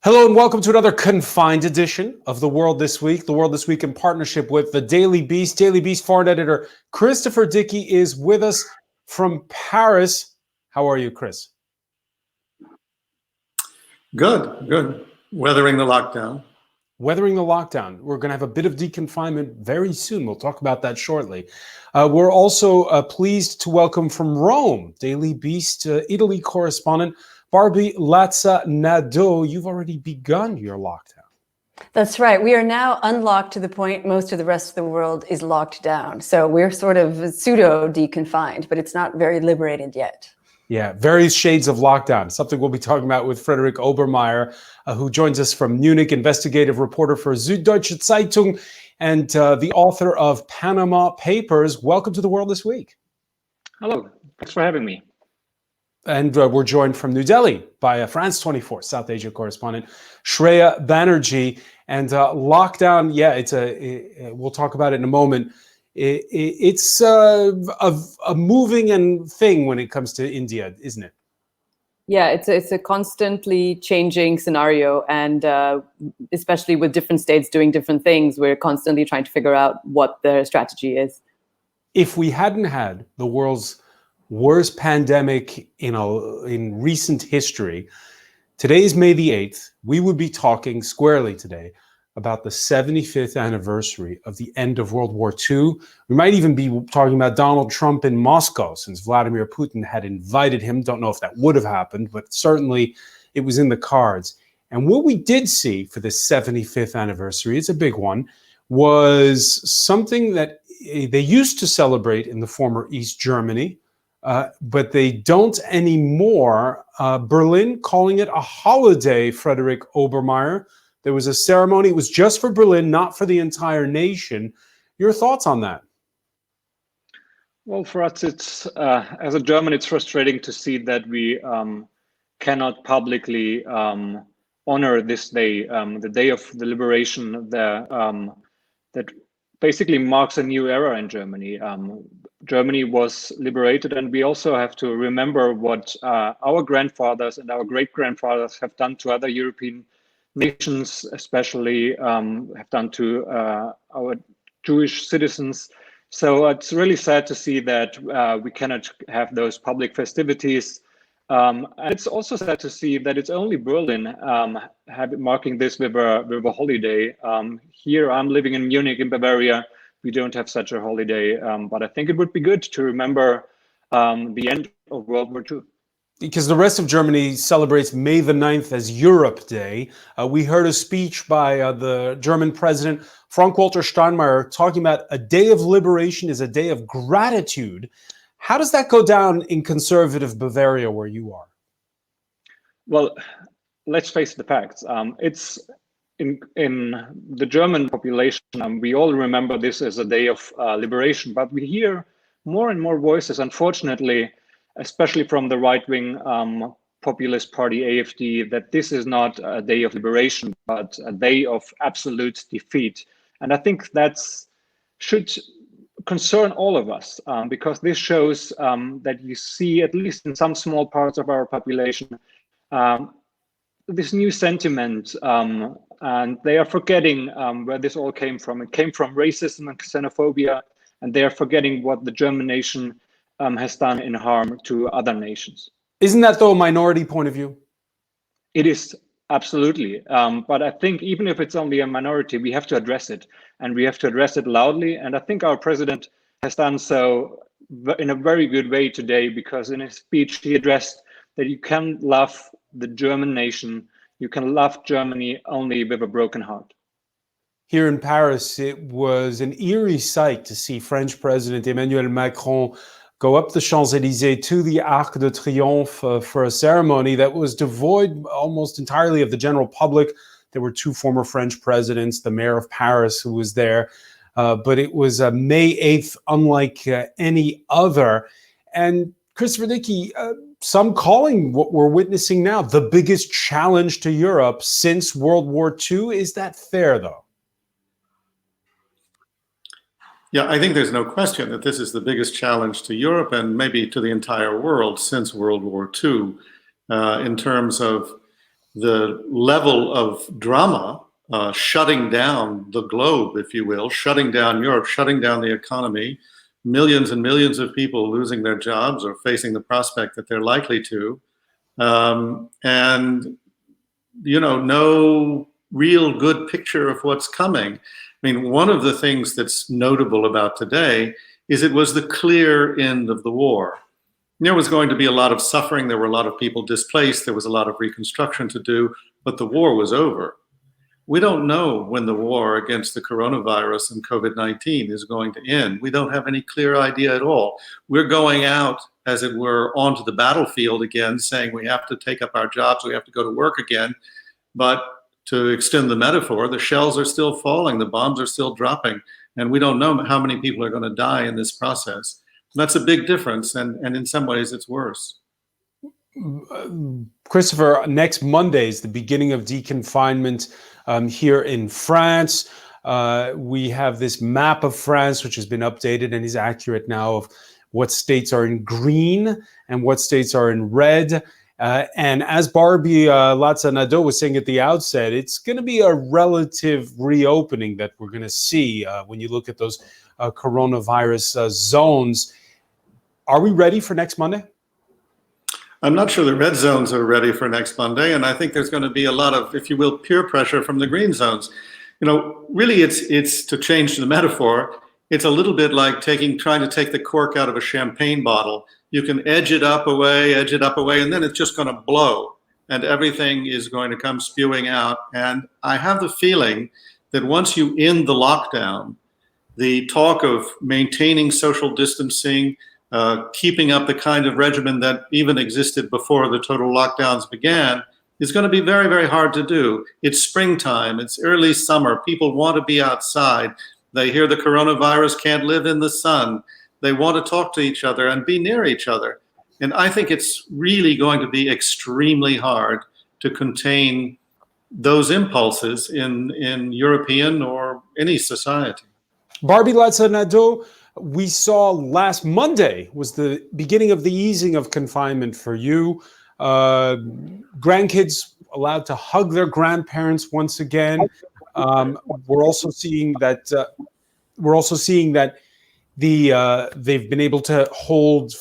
Hello and welcome to another confined edition of The World This Week. The World This Week in partnership with the Daily Beast. Daily Beast foreign editor Christopher Dickey is with us from Paris. How are you, Chris? Good. Weathering the lockdown. Weathering the lockdown. We're going to have a bit of deconfinement very soon. We'll talk about that shortly. We're also pleased to welcome from Rome, Daily Beast Italy correspondent Barbie Lazza-Nadeau. You've already begun your lockdown. That's right. We are now unlocked to the point most of the rest of the world is locked down. So we're sort of pseudo deconfined, but it's not very liberated yet. Yeah, various shades of lockdown, something we'll be talking about with Frederick Obermeyer, who joins us from Munich, investigative reporter for Süddeutsche Zeitung and the author of Panama Papers. Welcome to The World This Week. Hello, thanks for having me. And we're joined from New Delhi by France 24 South Asia correspondent Shreya Banerjee. And lockdown, we'll talk about it in a moment. It's a moving thing when it comes to India, isn't it? Yeah, it's a constantly changing scenario, and especially with different states doing different things, we're constantly trying to figure out what their strategy is. If we hadn't had the world's worst pandemic in recent history, today is May the 8th, we would be talking squarely today about the 75th anniversary of the end of World War II. We might even be talking about Donald Trump in Moscow, since Vladimir Putin had invited him. Don't know if that would have happened, but certainly it was in the cards. And what we did see for the 75th anniversary, it's a big one, was something that they used to celebrate in the former East Germany, but they don't anymore. Berlin calling it a holiday, Frederick Obermeyer. There was a ceremony. It was just for Berlin, not for the entire nation. Your thoughts on that? Well, for us, it's as a German, it's frustrating to see that we cannot publicly honor this day, the day of the liberation, that basically marks a new era in Germany. Germany was liberated, and we also have to remember what our grandfathers and our great-grandfathers have done to other European nations, especially have done to our Jewish citizens. So it's really sad to see that we cannot have those public festivities. And it's also sad to see that it's only Berlin marking this with a holiday. Here I'm living in Munich, in Bavaria. We don't have such a holiday, but I think it would be good to remember the end of World War II. Because the rest of Germany celebrates May the 9th as Europe Day. We heard a speech by the German president, Frank-Walter Steinmeier, talking about a day of liberation is a day of gratitude. How does that go down in conservative Bavaria, where you are? Well, let's face the facts. It's in the German population, we all remember this as a day of liberation, but we hear more and more voices, unfortunately, especially from the right-wing populist party AfD, that this is not a day of liberation, but a day of absolute defeat. And I think that should concern all of us, because this shows that you see, at least in some small parts of our population, this new sentiment, and they are forgetting where this all came from. It came from racism and xenophobia, and they are forgetting what the German nation has done in harm to other nations. Isn't that, though, a minority point of view? It is, absolutely. But I think even if it's only a minority, we have to address it, and we have to address it loudly. And I think our president has done so in a very good way today, because in his speech, he addressed that you can love the German nation, you can love Germany only with a broken heart. Here in Paris, it was an eerie sight to see French President Emmanuel Macron go up the Champs-Élysées to the Arc de Triomphe for a ceremony that was devoid almost entirely of the general public. There were two former French presidents, the mayor of Paris who was there, but it was May 8th, unlike any other. And Christopher Dickey, some calling what we're witnessing now the biggest challenge to Europe since World War II. Is that fair, though? Yeah, I think there's no question that this is the biggest challenge to Europe and maybe to the entire world since World War II, in terms of the level of drama, shutting down the globe, if you will, shutting down Europe, shutting down the economy, millions and millions of people losing their jobs or facing the prospect that they're likely to, and no real good picture of what's coming. I mean, one of the things that's notable about today is it was the clear end of the war. There was going to be a lot of suffering. There were a lot of people displaced. There was a lot of reconstruction to do, but the war was over. We don't know when the war against the coronavirus and COVID-19 is going to end. We don't have any clear idea at all. We're going out, as it were, onto the battlefield again, saying we have to take up our jobs, we have to go to work again. But to extend the metaphor, the shells are still falling, the bombs are still dropping, and we don't know how many people are going to die in this process. That's a big difference, and in some ways it's worse. Christopher, next Monday is the beginning of deconfinement here in France. We have this map of France, which has been updated and is accurate now, of what states are in green and what states are in red. And as Barbie Latza-Nadeau was saying at the outset, it's going to be a relative reopening that we're going to see when you look at those coronavirus zones. Are we ready for next Monday? I'm not sure the red zones are ready for next Monday, and I think there's going to be a lot of, if you will, peer pressure from the green zones. Really, it's to change the metaphor. It's a little bit like trying to take the cork out of a champagne bottle. You can edge it up away, and then it's just going to blow, and everything is going to come spewing out. And I have the feeling that once you end the lockdown, the talk of maintaining social distancing, keeping up the kind of regimen that even existed before the total lockdowns began, is going to be very, very hard to do. It's springtime, it's early summer, people want to be outside. They hear the coronavirus can't live in the sun. They want to talk to each other and be near each other. And I think it's really going to be extremely hard to contain those impulses in European or any society. Barbie Latza-Nadeau, we saw last Monday was the beginning of the easing of confinement for you. Grandkids allowed to hug their grandparents once again. We're also seeing that they've been able to hold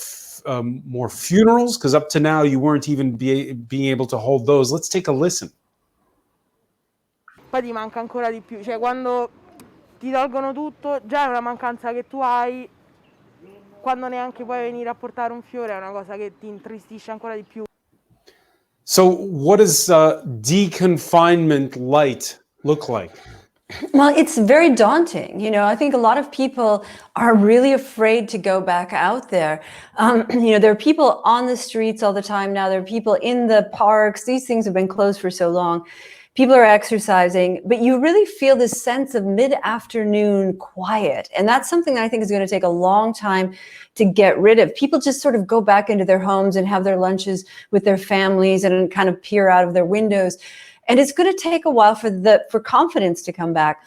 more funerals, because up to now you weren't even being able to hold those. Let's take a listen. Poi ti manca ancora di più, cioè quando ti tolgono tutto, già è una mancanza che tu hai, quando neanche puoi venire a portare un fiore è una cosa che ti intristisce ancora di più. So what does deconfinement light look like? Well, it's very daunting. I think a lot of people are really afraid to go back out there. There are people on the streets all the time now. There are people in the parks. These things have been closed for so long. People are exercising, but you really feel this sense of mid-afternoon quiet. And that's something that I think is going to take a long time to get rid of. People just sort of go back into their homes and have their lunches with their families and kind of peer out of their windows. And it's going to take a while for confidence to come back.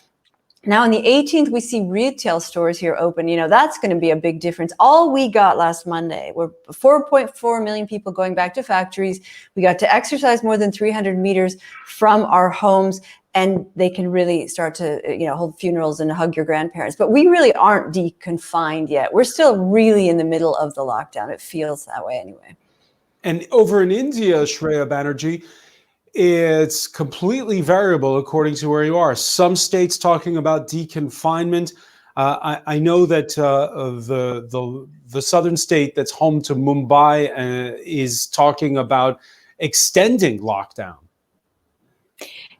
Now, on the 18th, we see retail stores here open. That's going to be a big difference. All we got last Monday were 4.4 million people going back to factories. We got to exercise more than 300 meters from our homes, and they can really start to, hold funerals and hug your grandparents. But we really aren't deconfined yet. We're still really in the middle of the lockdown. It feels that way anyway. And over in India, Shreya Banerjee, it's completely variable according to where you are. Some states talking about deconfinement. I know that the southern state that's home to Mumbai is talking about extending lockdown.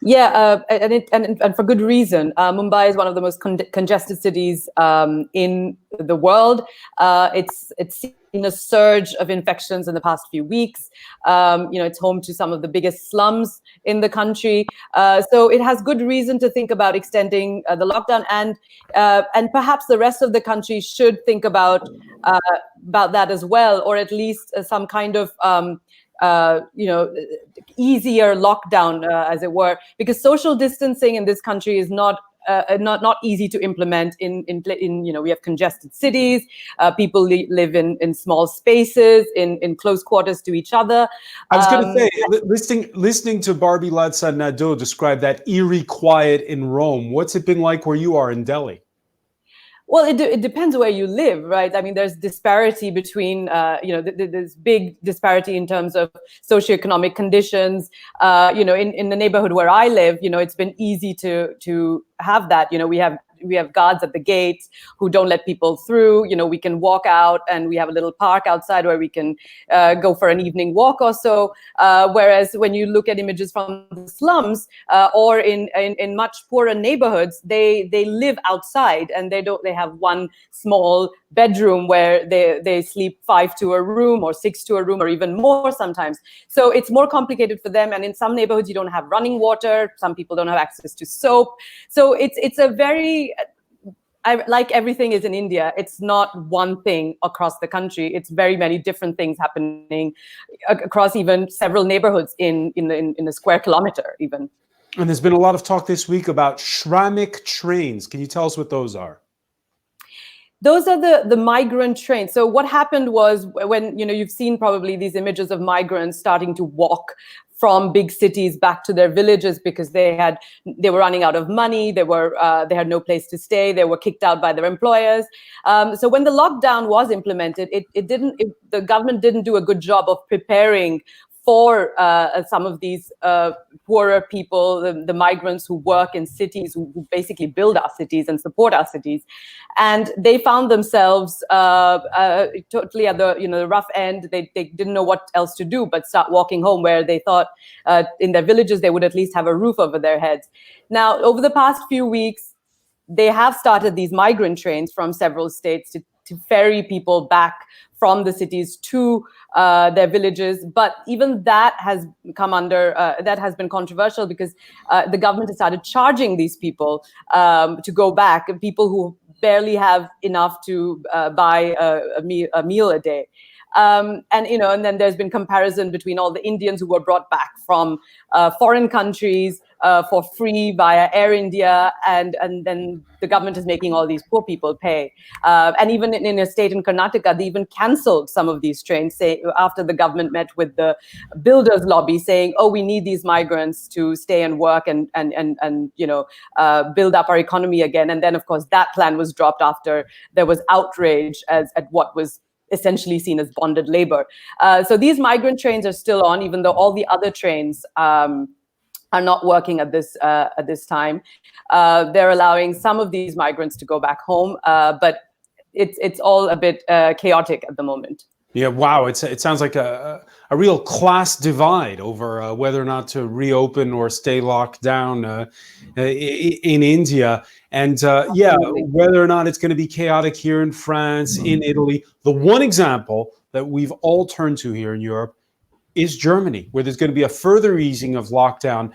Yeah, and for good reason. Mumbai is one of the most congested cities in the world. It's seen a surge of infections in the past few weeks. It's home to some of the biggest slums in the country. So it has good reason to think about extending the lockdown, and perhaps the rest of the country should think about that as well, or at least some kind of easier lockdown, as it were, because social distancing in this country is not not easy to implement in we have congested cities, people live in small spaces, in close quarters to each other. I was going to say, listening to Barbie Ladsa-Nadeau describe that eerie quiet in Rome, what's it been like where you are in Delhi? Well, it depends where you live, right? I mean, there's disparity between, there's big disparity in terms of socioeconomic conditions. In the neighborhood where I live, it's been easy to have that. We have guards at the gates who don't let people through. We can walk out, and we have a little park outside where we can go for an evening walk or so. Whereas when you look at images from the slums or in much poorer neighborhoods, they live outside, and they have one small bedroom where they sleep 5 to a room or 6 to a room or even more sometimes. So it's more complicated for them. And in some neighborhoods, you don't have running water. Some people don't have access to soap. So it's a very, like everything is in India, it's not one thing across the country. It's very many different things happening across even several neighborhoods in a square kilometer even. And there's been a lot of talk this week about Shramik trains. Can you tell us what those are? Those are the migrant trains. So what happened was, when you've seen probably these images of migrants starting to walk from big cities back to their villages because they were running out of money, they had no place to stay, they were kicked out by their employers. So when the lockdown was implemented, the government didn't do a good job of preparing for some of these poorer people, the migrants who work in cities, who basically build our cities and support our cities. And they found themselves totally at the rough end. They didn't know what else to do but start walking home, where they thought in their villages they would at least have a roof over their heads. Now, over the past few weeks, they have started these migrant trains from several states to ferry people back from the cities to their villages. But even that has come under, that has been controversial, because the government has started charging these people to go back, people who barely have enough to buy a meal a day. And then there's been comparison between all the Indians who were brought back from foreign countries for free via Air India, and then the government is making all these poor people pay. And even in a state in Karnataka, they even cancelled some of these trains, after the government met with the builders lobby, saying, "Oh, we need these migrants to stay and work and build up our economy again." And then, of course, that plan was dropped after there was outrage at what was essentially seen as bonded labor. So these migrant trains are still on, even though all the other trains are not working at this time. They're allowing some of these migrants to go back home, but it's all a bit chaotic at the moment. Yeah, wow. It sounds like a real class divide over whether or not to reopen or stay locked down in India. And whether or not it's going to be chaotic here in France, in Italy. The one example that we've all turned to here in Europe is Germany, where there's going to be a further easing of lockdown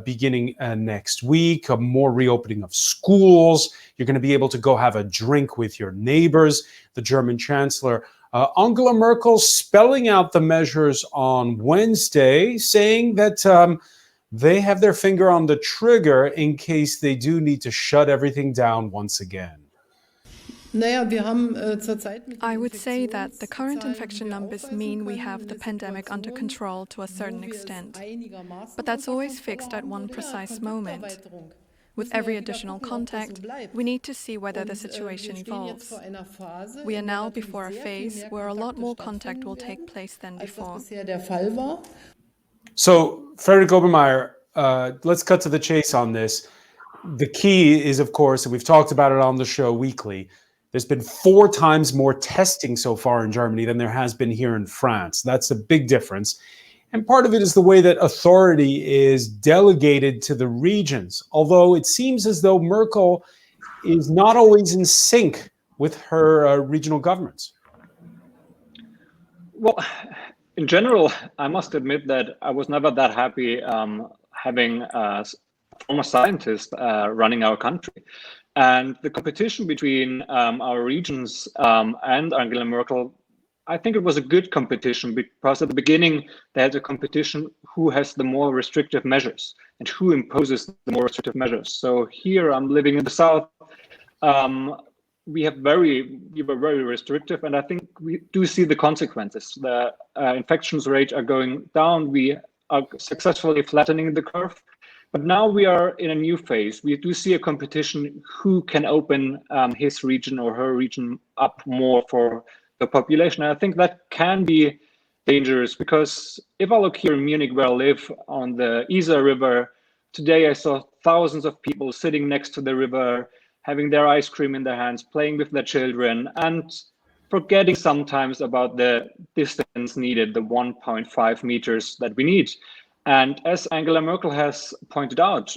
beginning next week, a more reopening of schools. You're going to be able to go have a drink with your neighbors. The German Chancellor, Angela Merkel, spelling out the measures on Wednesday, saying that they have their finger on the trigger in case they do need to shut everything down once again. I would say that the current infection numbers mean we have the pandemic under control to a certain extent. But that's always fixed at one precise moment. With every additional contact, we need to see whether the situation evolves. We are now before a phase where a lot more contact will take place than before. So, Frederick Obermeier, let's cut to the chase on this. The key is, of course, and we've talked about it on the show weekly, there's been 4 times more testing so far in Germany than there has been here in France. That's a big difference. And part of it is the way that authority is delegated to the regions, although it seems as though Merkel is not always in sync with her regional governments. Well, in general, I must admit that I was never that happy having a former scientist running our country. And the competition between our regions and Angela Merkel, I think it was a good competition, because at the beginning they had a competition who has the more restrictive measures and who imposes the more restrictive measures. So here I'm living in the south. We were very restrictive, and I think we do see the consequences. The infections rate are going down. We are successfully flattening the curve. But now we are in a new phase. We do see a competition who can open his region or her region up more for the population. And I think that can be dangerous, because if I look here in Munich, where I live on the Isar River, today I saw thousands of people sitting next to the river, having their ice cream in their hands, playing with their children, and forgetting sometimes about the distance needed, the 1.5 meters that we need. And as Angela Merkel has pointed out,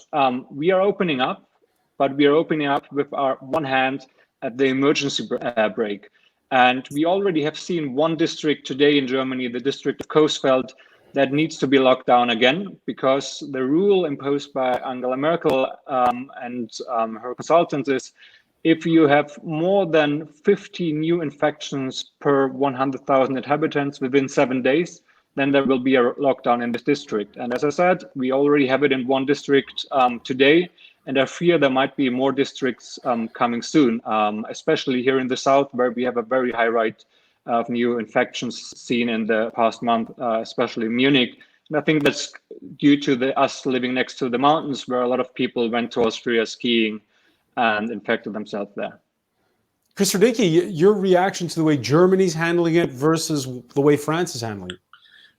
we are opening up, but we are opening up with our one hand at the emergency brake. And we already have seen one district today in Germany, the district of Coesfeld, that needs to be locked down again, because the rule imposed by Angela Merkel and her consultants is, if you have more than 50 new infections per 100,000 inhabitants within 7 days, then there will be a lockdown in this district. And as I said, we already have it in one district today, and I fear there might be more districts coming soon, especially here in the south, where we have a very high rate of new infections seen in the past month, especially Munich. And I think that's due to us living next to the mountains, where a lot of people went to Austria skiing and infected themselves there. Christopher Dickey, your reaction to the way Germany's handling it versus the way France is handling it?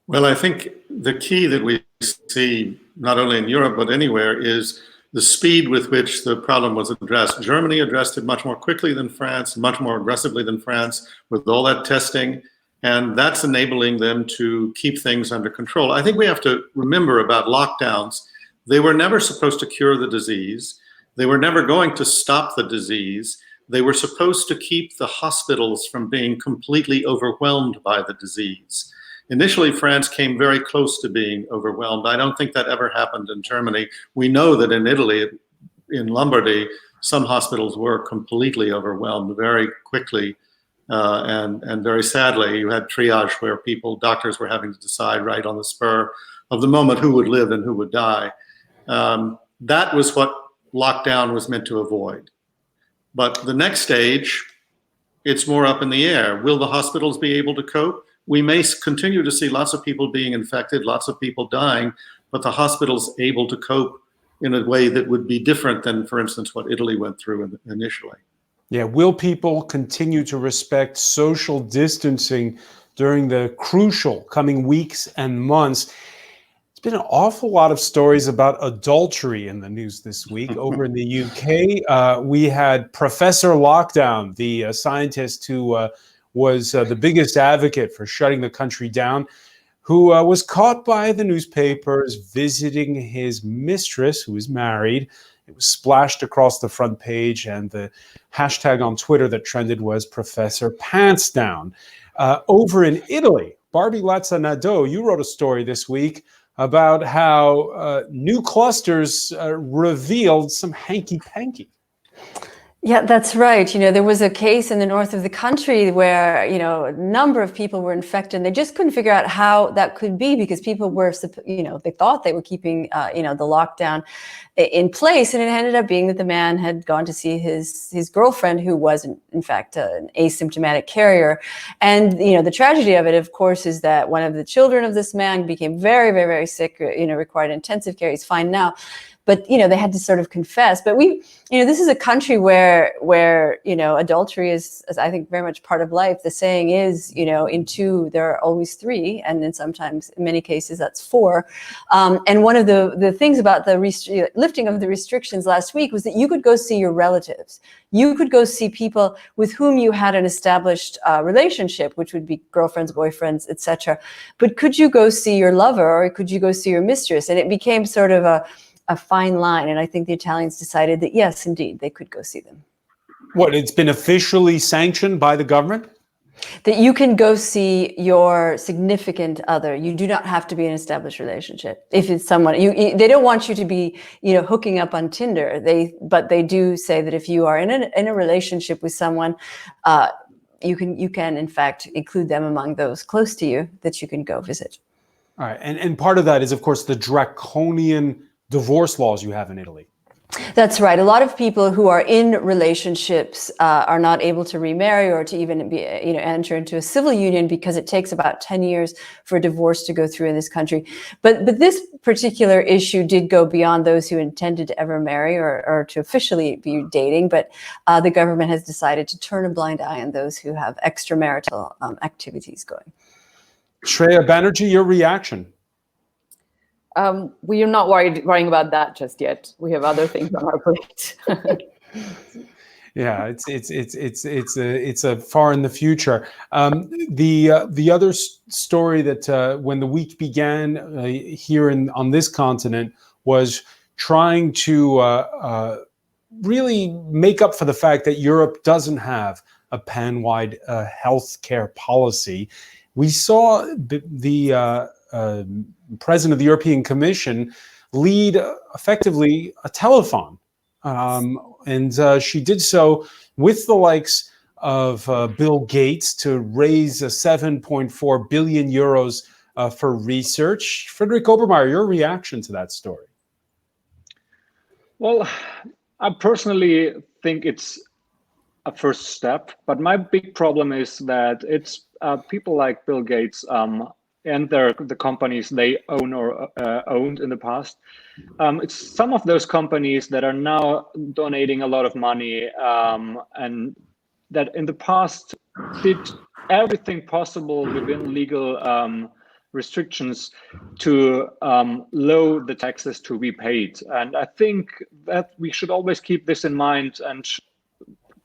Well, I think the key that we see, not only in Europe, but anywhere, is the speed with which the problem was addressed. Germany addressed it much more quickly than France, much more aggressively than France, with all that testing, and that's enabling them to keep things under control. I think we have to remember about lockdowns. They were never supposed to cure the disease. They were never going to stop the disease. They were supposed to keep the hospitals from being completely overwhelmed by the disease. Initially, France came very close to being overwhelmed. I don't think that ever happened in Germany. We know that in Italy, in Lombardy, some hospitals were completely overwhelmed very quickly. And very sadly, you had triage where doctors were having to decide right on the spur of the moment who would live and who would die. That was what lockdown was meant to avoid. But the next stage, it's more up in the air. Will the hospitals be able to cope? We may continue to see lots of people being infected, lots of people dying, but the hospital's able to cope in a way that would be different than, for instance, what Italy went through initially. Yeah, will people continue to respect social distancing during the crucial coming weeks and months? It's been an awful lot of stories about adultery in the news this week. Over in the UK, we had Professor Lockdown, the scientist who was the biggest advocate for shutting the country down, who was caught by the newspapers visiting his mistress, who is married. It was splashed across the front page, and the hashtag on Twitter that trended was Professor Pants Down. Over in Italy, Barbie Lazzanado, you wrote a story this week about how new clusters revealed some hanky-panky. Yeah, that's right. There was a case in the north of the country where, a number of people were infected, and they just couldn't figure out how that could be, because people were, they thought they were keeping, the lockdown in place. And it ended up being that the man had gone to see his girlfriend, who was, in fact, an asymptomatic carrier. And, the tragedy of it, of course, is that one of the children of this man became very, very, very sick, required intensive care. He's fine now. But, they had to sort of confess. But this is a country where adultery is, I think, very much part of life. The saying is, in two, there are always three. And then sometimes, in many cases, that's four. And one of the things about the lifting of the restrictions last week was that you could go see your relatives. You could go see people with whom you had an established relationship, which would be girlfriends, boyfriends, etc. But could you go see your lover, or could you go see your mistress? And it became sort of a fine line. And I think the Italians decided that, yes, indeed, they could go see them. What, it's been officially sanctioned by the government? That you can go see your significant other. You do not have to be in an established relationship. If it's someone, they don't want you to be, hooking up on Tinder. But they do say that if you are in a relationship with someone, you can in fact include them among those close to you that you can go visit. All right, and part of that is, of course, the draconian divorce laws you have in Italy. That's right. A lot of people who are in relationships are not able to remarry or to even be, enter into a civil union because it takes about 10 years for a divorce to go through in this country. But this particular issue did go beyond those who intended to ever marry or to officially be dating. But the government has decided to turn a blind eye on those who have extramarital activities going. Shreya Banerjee, your reaction? We are not worrying about that just yet. We have other things on our plate. Yeah, it's a far in the future. The other story that when the week began here on this continent was trying to really make up for the fact that Europe doesn't have a pan-wide healthcare policy. We saw the President of the European Commission lead effectively a telethon. And she did so with the likes of Bill Gates to raise 7.4 billion euros for research. Frederick Obermeyer, your reaction to that story? Well, I personally think it's a first step, but my big problem is that it's people like Bill Gates and the companies they own or owned in the past. It's some of those companies that are now donating a lot of money and that in the past did everything possible within legal restrictions to lower the taxes to be paid. And I think that we should always keep this in mind and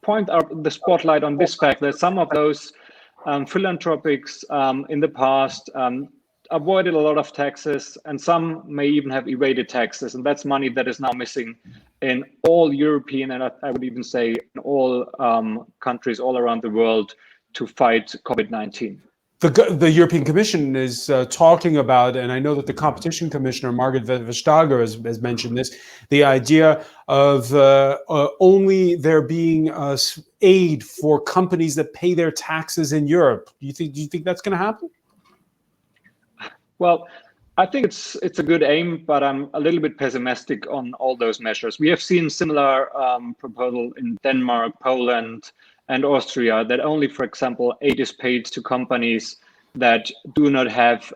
point out the spotlight on this fact that some of those philanthropics in the past avoided a lot of taxes, and some may even have evaded taxes, and that's money that is now missing in all European and I would even say in all countries all around the world to fight COVID-19. The European Commission is talking about, and I know that the Competition Commissioner, Margaret Vestager, has mentioned this, the idea of only there being aid for companies that pay their taxes in Europe. Do you think that's going to happen? Well, I think it's a good aim, but I'm a little bit pessimistic on all those measures. We have seen similar proposal in Denmark, Poland, and Austria that only, for example, aid is paid to companies that do not have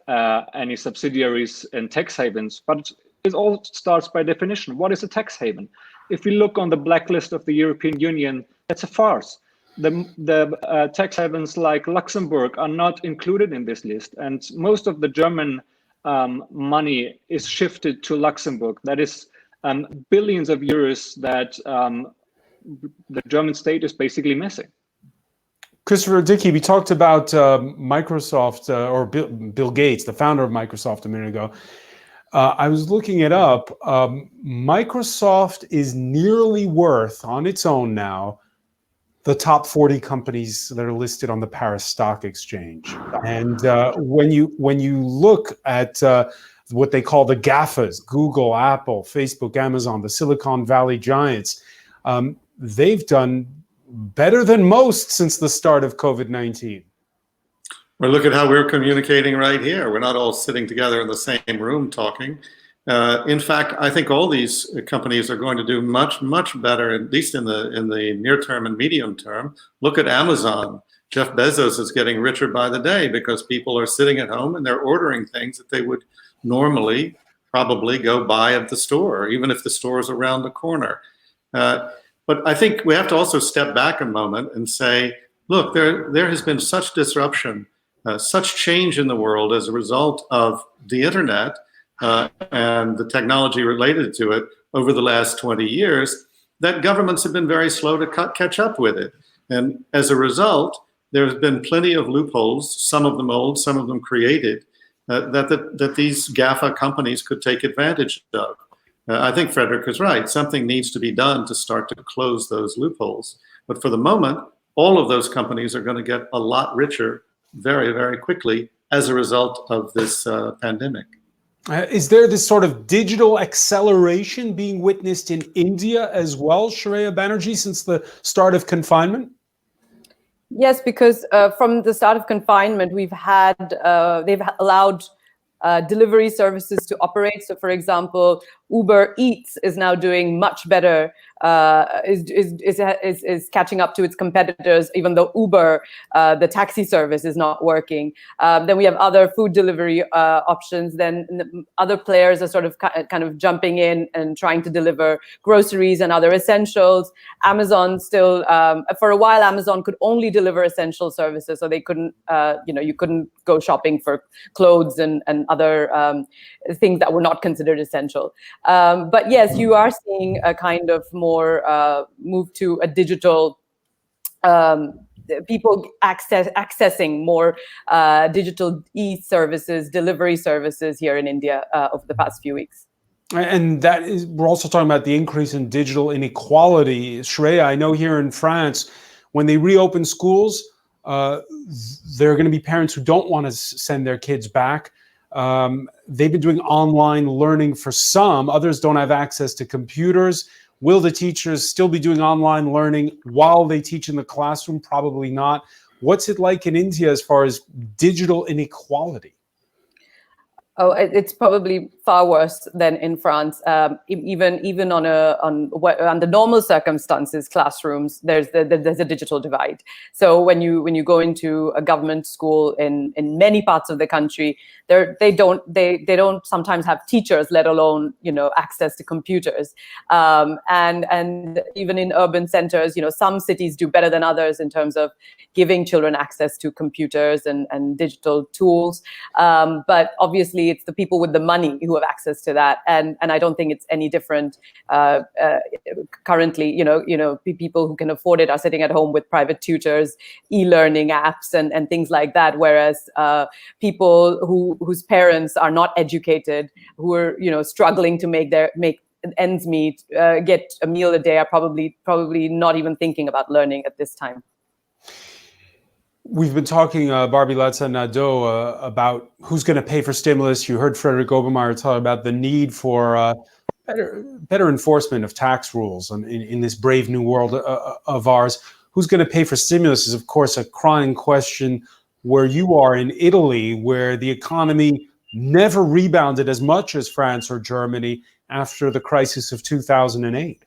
any subsidiaries in tax havens. But it all starts by definition. What is a tax haven? If we look on the blacklist of the European Union, that's a farce. The tax havens like Luxembourg are not included in this list. And most of the German money is shifted to Luxembourg. That is billions of euros that the German state is basically missing. Christopher Dickey, we talked about Microsoft or Bill Gates, the founder of Microsoft, a minute ago. I was looking it up. Microsoft is nearly worth on its own now the top 40 companies that are listed on the Paris Stock Exchange. And when you look at what they call the GAFAs, Google, Apple, Facebook, Amazon, the Silicon Valley giants, they've done better than most since the start of COVID-19. Well, look at how we're communicating right here. We're not all sitting together in the same room talking. In fact, I think all these companies are going to do much, much better, at least in the near term and medium term. Look at Amazon. Jeff Bezos is getting richer by the day because people are sitting at home and they're ordering things that they would normally probably go buy at the store, even if the store is around the corner. But I think we have to also step back a moment and say, look, there has been such disruption, such change in the world as a result of the internet and the technology related to it over the last 20 years that governments have been very slow to catch up with it. And as a result, there's been plenty of loopholes, some of them old, some of them created, that these GAFA companies could take advantage of. I think Frederick is right. Something needs to be done to start to close those loopholes. But for the moment, all of those companies are going to get a lot richer very, very quickly as a result of this pandemic. Is there this sort of digital acceleration being witnessed in India as well, Shreya Banerjee, since the start of confinement? Yes, because from the start of confinement, they've allowed delivery services to operate. So, for example, Uber Eats is now doing much better, is catching up to its competitors, even though Uber, the taxi service, is not working. Then we have other food delivery options. Then other players are sort of kind of jumping in and trying to deliver groceries and other essentials. Amazon still, for a while, Amazon could only deliver essential services, so they couldn't, you couldn't go shopping for clothes and other things that were not considered essential. But yes, you are seeing a kind of more move to a digital, people accessing more digital e-services, delivery services here in India over the past few weeks. And that is, we're also talking about the increase in digital inequality. Shreya, I know here in France, when they reopen schools, there are going to be parents who don't want to send their kids back. They've been doing online learning for some. Others don't have access to computers. Will the teachers still be doing online learning while they teach in the classroom? Probably not. What's it like in India as far as digital inequality? Oh, it's probably far worse than in France. Even under normal circumstances, classrooms, there's a digital divide. So when you go into a government school in many parts of the country, they don't sometimes have teachers, let alone access to computers. And even in urban centers, some cities do better than others in terms of giving children access to computers and digital tools. But obviously, it's the people with the money who have access to that, and I don't think it's any different currently. People who can afford it are sitting at home with private tutors, e-learning apps, and things like that. Whereas people whose parents are not educated, who are struggling to make ends meet, get a meal a day, are probably not even thinking about learning at this time. We've been talking, Barbie Latza-Nadeau, about who's going to pay for stimulus. You heard Frederick Obermeyer talk about the need for better enforcement of tax rules in this brave new world of ours. Who's going to pay for stimulus is, of course, a crying question where you are in Italy, where the economy never rebounded as much as France or Germany after the crisis of 2008.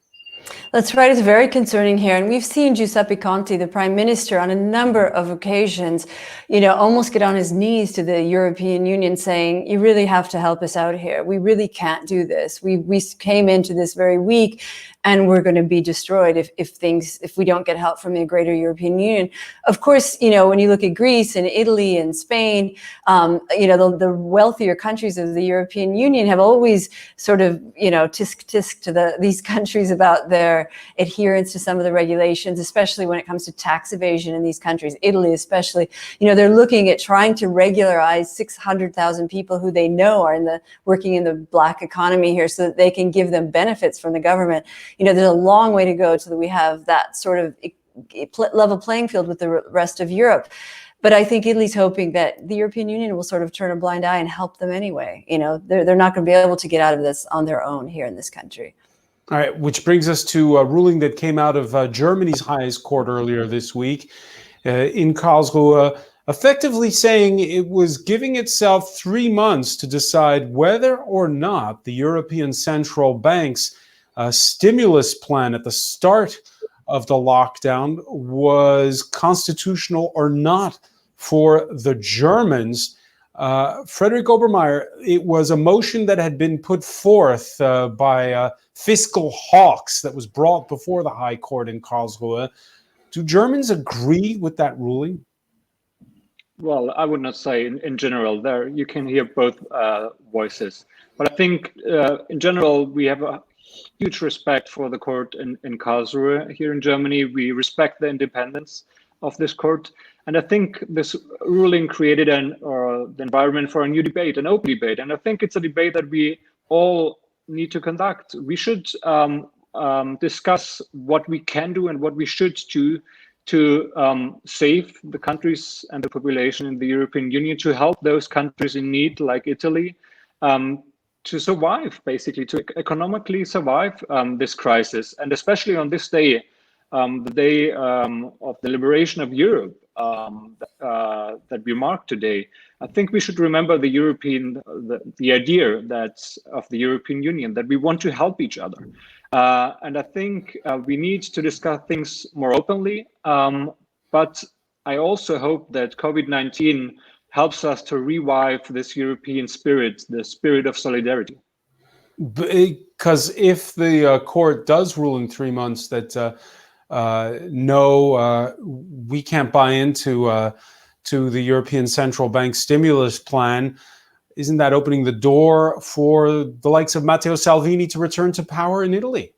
That's right. It's very concerning here. And we've seen Giuseppe Conte, the prime minister, on a number of occasions, almost get on his knees to the European Union saying, you really have to help us out here. We really can't do this. We came into this very weak, and we're going to be destroyed if we don't get help from the greater European Union. Of course, when you look at Greece and Italy and Spain, the wealthier countries of the European Union have always sort of, tisk to these countries about their adherence to some of the regulations, especially when it comes to tax evasion in these countries. Italy especially, they're looking at trying to regularize 600,000 people who they know are working in the black economy here, so that they can give them benefits from the government. There's a long way to go till we have that sort of level playing field with the rest of Europe. But I think Italy's hoping that the European Union will sort of turn a blind eye and help them anyway. They're not going to be able to get out of this on their own here in this country. All right, which brings us to a ruling that came out of Germany's highest court earlier this week in Karlsruhe, effectively saying it was giving itself 3 months to decide whether or not the European Central Bank's stimulus plan at the start of the lockdown was constitutional or not for the Germans. Frederick Obermeyer, it was a motion that had been put forth by fiscal hawks that was brought before the High Court in Karlsruhe. Do Germans agree with that ruling? Well, I would not say in general. There you can hear both voices. But I think in general, we have a huge respect for the court in Karlsruhe here in Germany. We respect the independence of this court. And I think this ruling created the environment for a new debate, an open debate. And I think it's a debate that we all need to conduct. We should discuss what we can do and what we should do to save the countries and the population in the European Union, to help those countries in need like Italy, to survive, basically, to economically survive this crisis. And especially on this day, the day of the liberation of Europe that we mark today, I think we should remember the idea of the European Union, that we want to help each other. And I think we need to discuss things more openly. But I also hope that COVID-19 helps us to revive this European spirit, the spirit of solidarity. Because if the court does rule in 3 months that no, we can't buy into to the European Central Bank stimulus plan, isn't that opening the door for the likes of Matteo Salvini to return to power in Italy?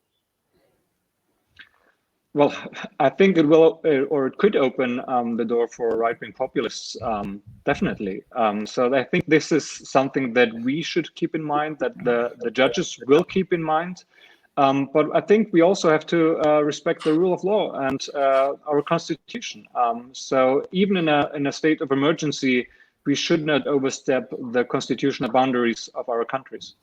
Well, I think it will, or it could open the door for right-wing populists, definitely. So I think this is something that we should keep in mind, that the judges will keep in mind. But I think we also have to respect the rule of law and our constitution. So even in a state of emergency, we should not overstep the constitutional boundaries of our countries.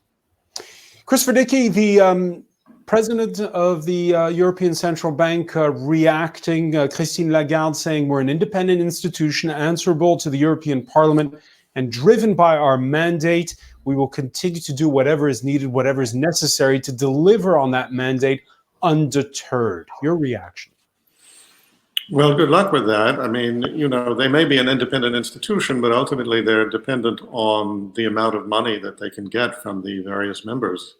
Chris Verdicki, the president of the European Central Bank, reacting, Christine Lagarde saying we're an independent institution answerable to the European Parliament and driven by our mandate. We will continue to do whatever is needed, whatever is necessary to deliver on that mandate undeterred. Your reaction? Well, good luck with that. I mean, you know, they may be an independent institution, but ultimately they're dependent on the amount of money that they can get from the various members.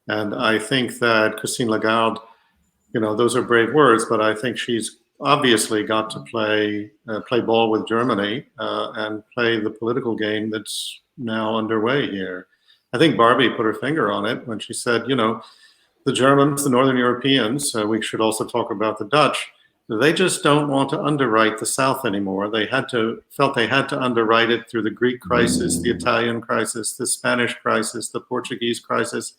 And I think that Christine Lagarde, you know, those are brave words, but I think she's obviously got to play ball with Germany and play the political game that's now underway here. I think Barbie put her finger on it when she said, you know, the Germans, the Northern Europeans, we should also talk about the Dutch, they just don't want to underwrite the South anymore. They felt they had to underwrite it through the Greek crisis, the Italian crisis, the Spanish crisis, the Portuguese crisis,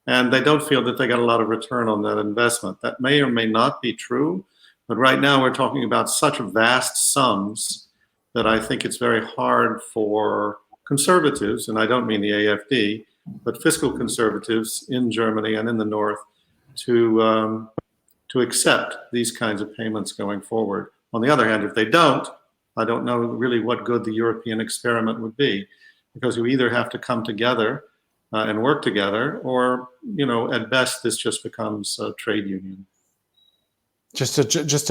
and they don't feel that they got a lot of return on that investment. That may or may not be true, but right now we're talking about such vast sums that I think it's very hard for conservatives, and I don't mean the AfD, but fiscal conservatives in Germany and in the North to accept these kinds of payments going forward. On the other hand, if they don't, I don't know really what good the European experiment would be, because you either have to come together and work together, or, you know, at best this just becomes a trade union. Just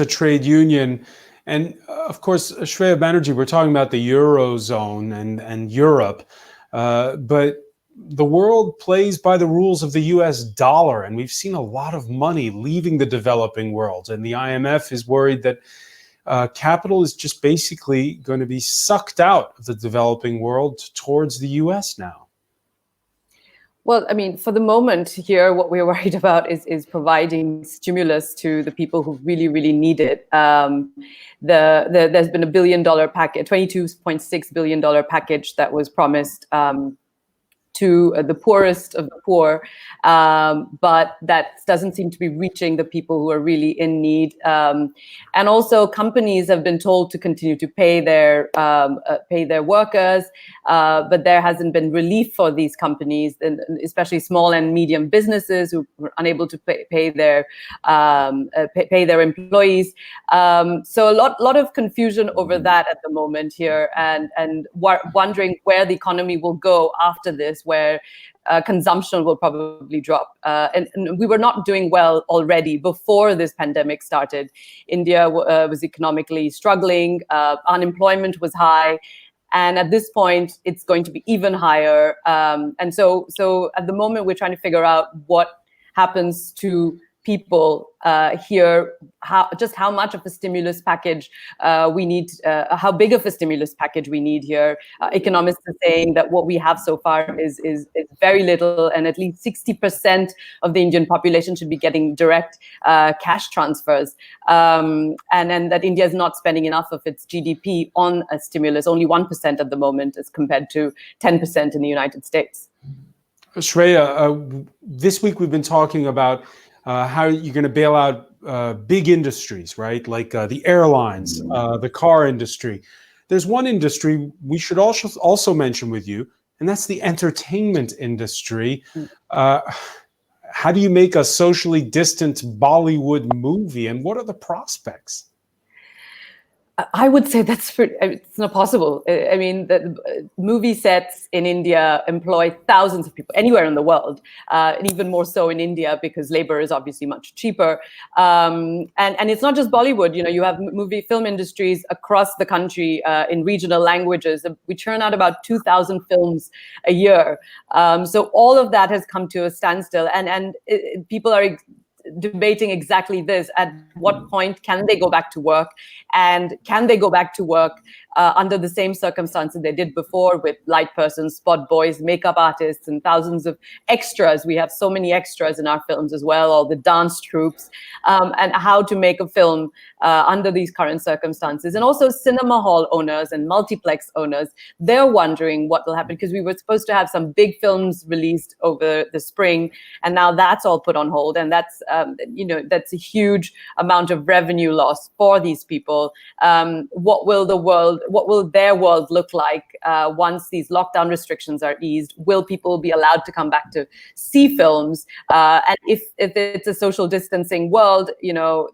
a trade union. And of course, Shreya Banerjee, we're talking about the Eurozone and Europe, but the world plays by the rules of the US dollar, and we've seen a lot of money leaving the developing world. And the IMF is worried that capital is just basically going to be sucked out of the developing world towards the US now. Well, I mean, for the moment here, what we're worried about is providing stimulus to the people who really, really need it. There's been $1 billion package, $22.6 billion package that was promised to the poorest of the poor, but that doesn't seem to be reaching the people who are really in need. And also, companies have been told to continue to pay their workers, but there hasn't been relief for these companies, and especially small and medium businesses who were unable to pay their employees. So a lot of confusion over that at the moment here, and wondering where the economy will go after this, where consumption will probably drop. And we were not doing well already before this pandemic started. India was economically struggling, unemployment was high, and at this point, it's going to be even higher. And so at the moment, we're trying to figure out what happens to people here, how much of a stimulus package we need, how big of a stimulus package we need here. Economists are saying that what we have so far is very little, and at least 60% of the Indian population should be getting direct cash transfers. And then that India is not spending enough of its GDP on a stimulus, only 1% at the moment as compared to 10% in the United States. Shreya, this week we've been talking about how you're going to bail out big industries, right? Like the airlines, the car industry. There's one industry we should also mention with you, and that's the entertainment industry. how do you make a socially distant Bollywood movie, and what are the prospects? I would say it's not possible. I mean, the movie sets in India employ thousands of people anywhere in the world, and even more so in India because labor is obviously much cheaper. And it's not just Bollywood. You have film industries across the country in regional languages. We churn out about 2,000 films a year. So all of that has come to a standstill, and people are debating exactly this. At what point can they go back to work, and can they go back to work under the same circumstances they did before, with light persons, spot boys, makeup artists, and thousands of extras? We have so many extras in our films as well, all the dance troupes, and how to make a film under these current circumstances. And also cinema hall owners and multiplex owners, they're wondering what will happen, because we were supposed to have some big films released over the spring, and now that's all put on hold, and that's a huge amount of revenue loss for these people. What will their world look like once these lockdown restrictions are eased? Will people be allowed to come back to see films? And if it's a social distancing world,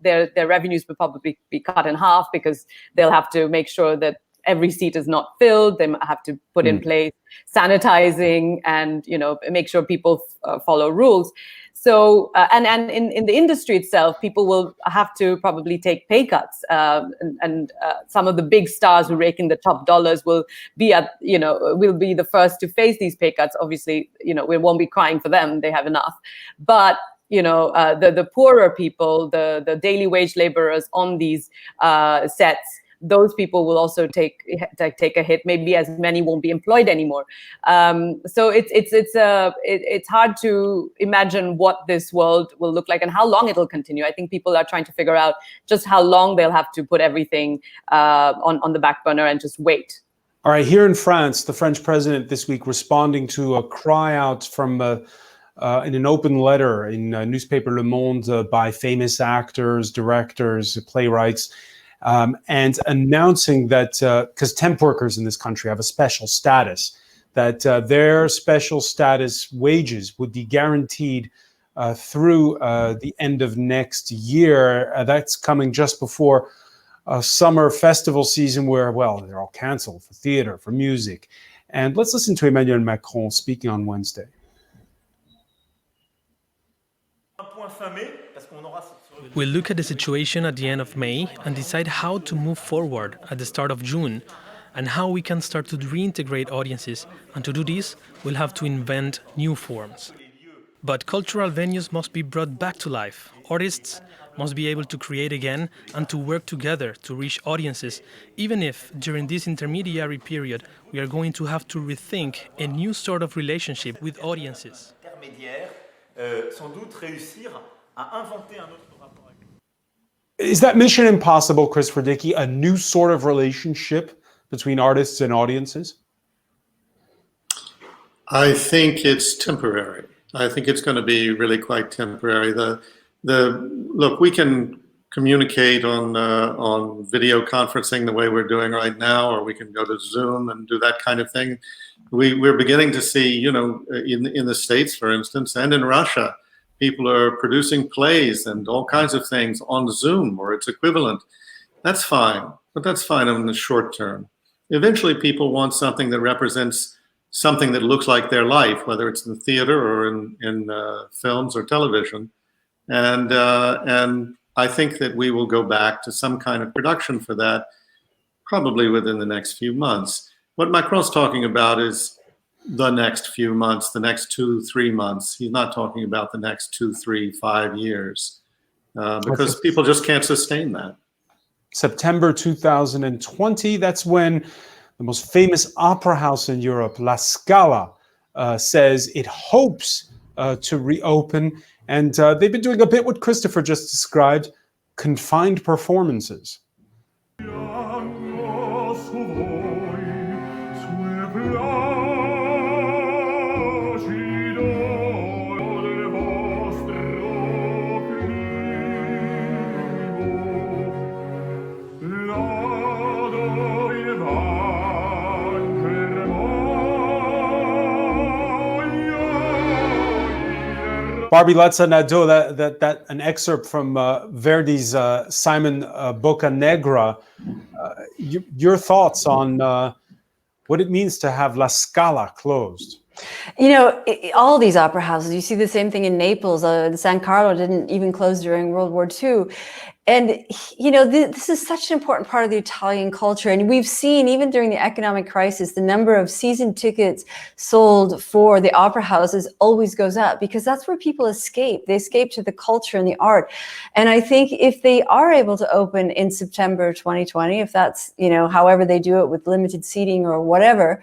their revenues will probably be cut in half, because they'll have to make sure that every seat is not filled. They have to put in place sanitizing and make sure people follow rules. So, and in the industry itself, people will have to probably take pay cuts, and some of the big stars who rake in the top dollars will be the first to face these pay cuts. Obviously, we won't be crying for them; they have enough. But the poorer people, the daily wage laborers on these sets, those people will also take a hit. Maybe as many won't be employed anymore. So it's hard to imagine what this world will look like and how long it'll continue. I think people are trying to figure out just how long they'll have to put everything on the back burner and just wait. All right, here in France, the French president this week responding to a cry out from in an open letter in newspaper Le Monde by famous actors, directors, playwrights, and announcing that, because temp workers in this country have a special status, that their special status wages would be guaranteed through the end of next year. That's coming just before a summer festival season where, well, they're all canceled for theater, for music. And let's listen to Emmanuel Macron speaking on Wednesday. We'll look at the situation at the end of May and decide how to move forward at the start of June, and how we can start to reintegrate audiences. And to do this, we'll have to invent new forms. But cultural venues must be brought back to life. Artists must be able to create again and to work together to reach audiences, even if during this intermediary period we are going to have to rethink a new sort of relationship with audiences. Is that mission impossible, Christopher Dickey, a new sort of relationship between artists and audiences? I think it's temporary. I think it's going to be really quite temporary. Look, we can communicate on video conferencing the way we're doing right now, or we can go to Zoom and do that kind of thing. We're beginning to see, in the States, for instance, and in Russia, people are producing plays and all kinds of things on Zoom or its equivalent. That's fine, but that's fine in the short term. Eventually, people want something that represents something that looks like their life, whether it's in the theater or in films or television. And I think that we will go back to some kind of production for that, probably within the next few months. What Macron's talking about is the next few months, the next 2-3 months. He's not talking about the next 2, 3, 5 years, because people just can't sustain that. September 2020, that's when the most famous opera house in Europe, La Scala, says it hopes to reopen. And they've been doing a bit what Christopher just described, confined performances. Barbie Latza Nado, that an excerpt from Verdi's Simon Boccanegra. Your thoughts on what it means to have La Scala closed? You know, all these opera houses, you see the same thing in Naples. The San Carlo didn't even close during World War II. And, you know, this is such an important part of the Italian culture. And we've seen, even during the economic crisis, the number of season tickets sold for the opera houses always goes up, because that's where people escape. They escape to the culture and the art. And I think if they are able to open in September 2020, if that's, you know, however they do it with limited seating or whatever,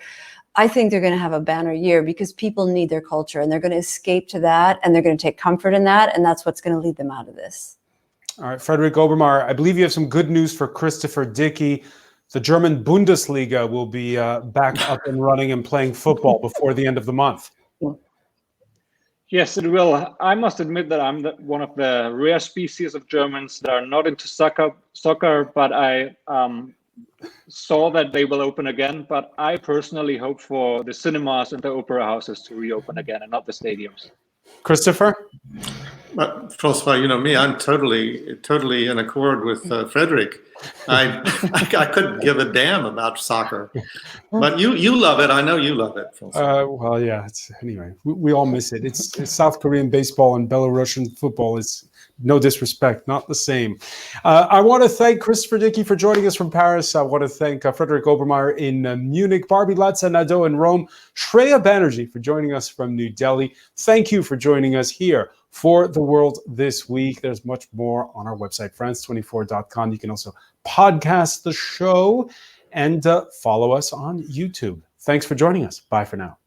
I think they're going to have a banner year, because people need their culture and they're going to escape to that, and they're going to take comfort in that. And that's what's going to lead them out of this. All right, Frederick Obermeier, I believe you have some good news for Christopher Dickey. The German Bundesliga will be back up and running and playing football before the end of the month. Yes, it will. I must admit that I'm one of the rare species of Germans that are not into soccer, but I saw that they will open again. But I personally hope for the cinemas and the opera houses to reopen again, and not the stadiums. Christopher? Francois, you know me, I'm totally in accord with Frederick. I couldn't give a damn about soccer, but you love it. I know you love it, Francois. Well, yeah. Anyway, we all miss it. It's South Korean baseball and Belarusian football is, no disrespect, not the same. I want to thank Christopher Dickey for joining us from Paris. I want to thank Frederick Obermeier in Munich, Barbie Latza Nado in Rome, Shreya Banerjee for joining us from New Delhi. Thank you for joining us here for The World This Week. There's much more on our website, france24.com. You can also podcast the show and follow us on YouTube. Thanks for joining us. Bye for now.